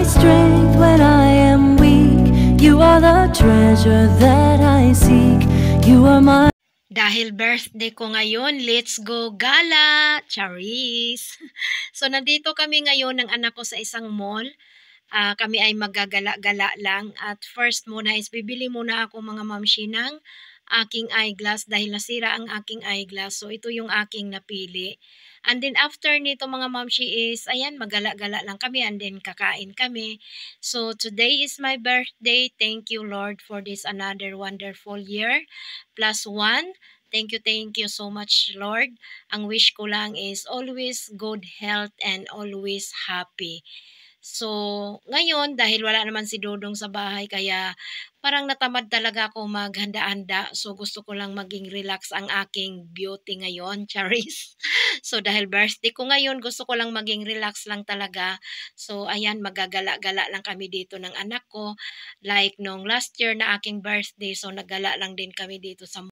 strength when I am weak. You are the treasure that I seek. You are my... Dahil birthday ko ngayon, let's go gala! Charis! So, nandito kami ngayon ng anak ko sa isang mall. Kami ay magagala-gala lang. At first muna is bibili muna ako mga mamshi ng aking eyeglass dahil nasira ang aking eyeglass. So, ito yung aking napili. And then after nito mga mamshi is, ayan, magala-gala lang kami and then kakain kami. So, today is my birthday. Thank you, Lord, for this another wonderful year. +1. Thank you so much, Lord. Ang wish ko lang is always good health and always happy. So, ngayon, dahil wala naman si Dodong sa bahay, kaya parang natamad talaga ako maghanda-handa. So, gusto ko lang maging relax ang aking beauty ngayon, Charis. So, dahil birthday ko ngayon, gusto ko lang maging relax lang talaga. So, ayan, magagala-gala lang kami dito ng anak ko. Like nung last year na aking birthday, so naggala lang din kami dito sa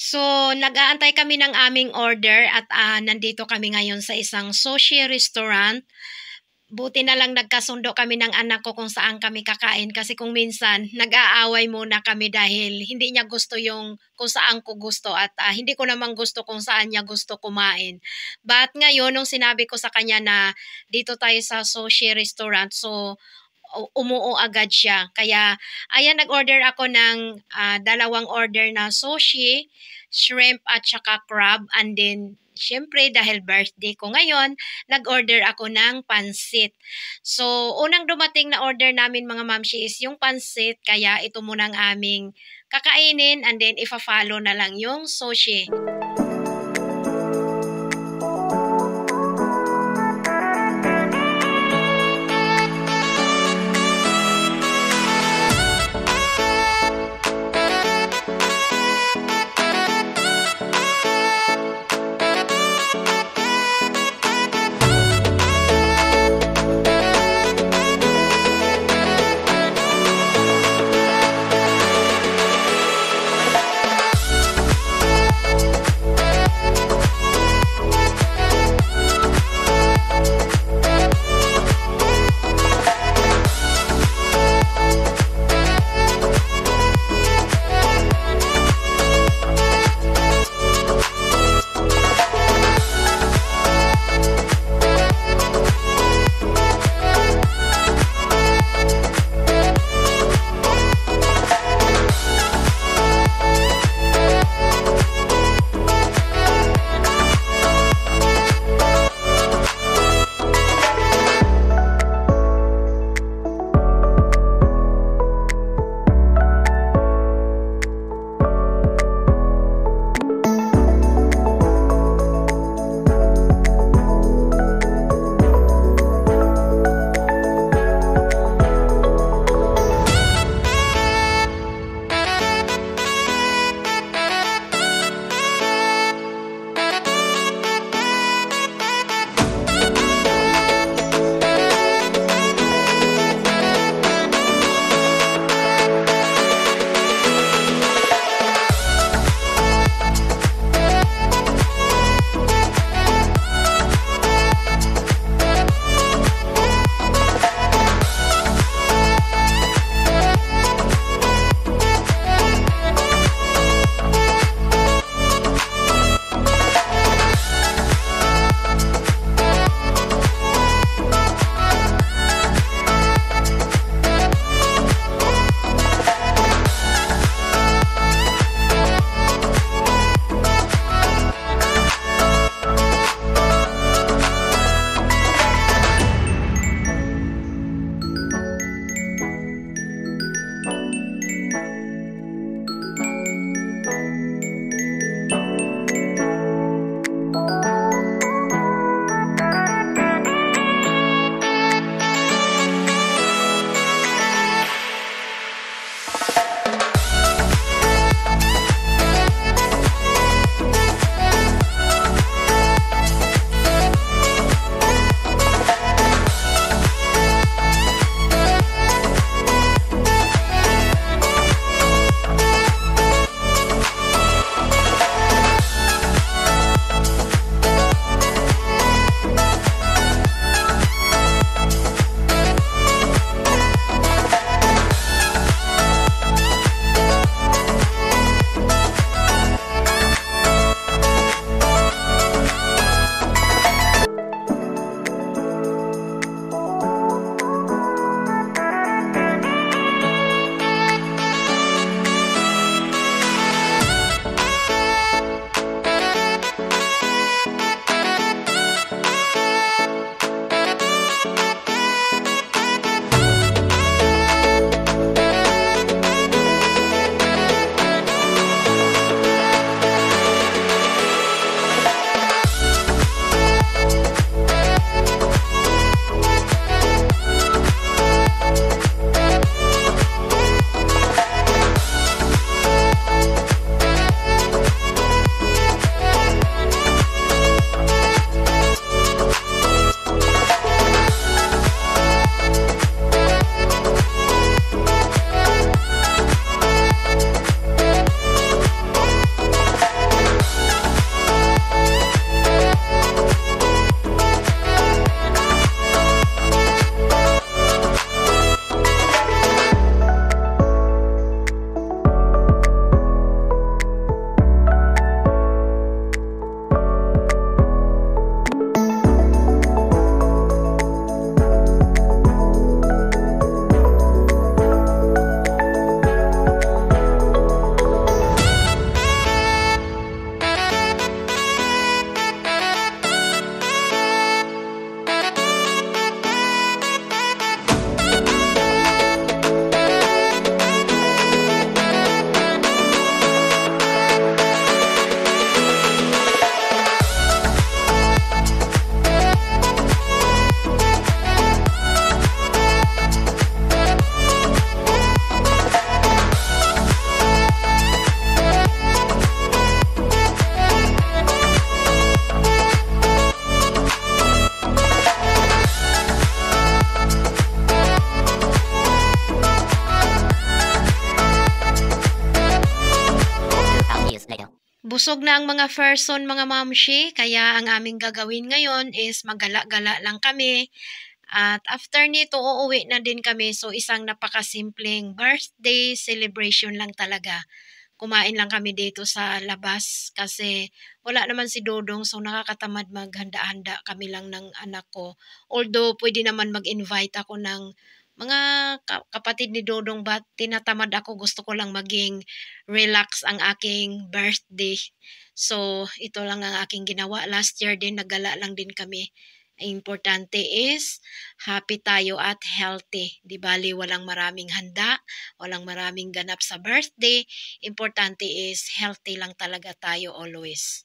So, nag-aantay kami ng aming order at nandito kami ngayon sa isang sushi restaurant. Buti na lang nagkasundo kami ng anak ko kung saan kami kakain kasi kung minsan nag-aaway muna kami dahil hindi niya gusto yung kung saan ko gusto at hindi ko naman gusto kung saan niya gusto kumain. But ngayon, nung sinabi ko sa kanya na dito tayo sa sushi restaurant, so umuo agad siya. Kaya, ayan, nag-order ako ng 2 order na sushi, shrimp at saka crab. And then, syempre, dahil birthday ko ngayon, nag-order ako ng pansit. So, unang dumating na order namin mga mamshi is yung pansit. Kaya, ito muna ang aming kakainin and then ifa-follow na lang yung sushi. Busog na ang mga person, mga mamshi, kaya ang aming gagawin ngayon is maggala-gala lang kami. At after nito, uuwi na din kami. So, isang napakasimpleng birthday celebration lang talaga. Kumain lang kami dito sa labas kasi wala naman si Dodong, so nakakatamad maghanda-handa kami lang ng anak ko. Although pwede naman mag-invite ako ng mga kapatid ni Dodong, but tinatamad ako, gusto ko lang maging relax ang aking birthday. So ito lang ang aking ginawa. Last year din naggala lang din kami. Ang importante is happy tayo at healthy. Di bali walang maraming handa, walang maraming ganap sa birthday. Importante is healthy lang talaga tayo always.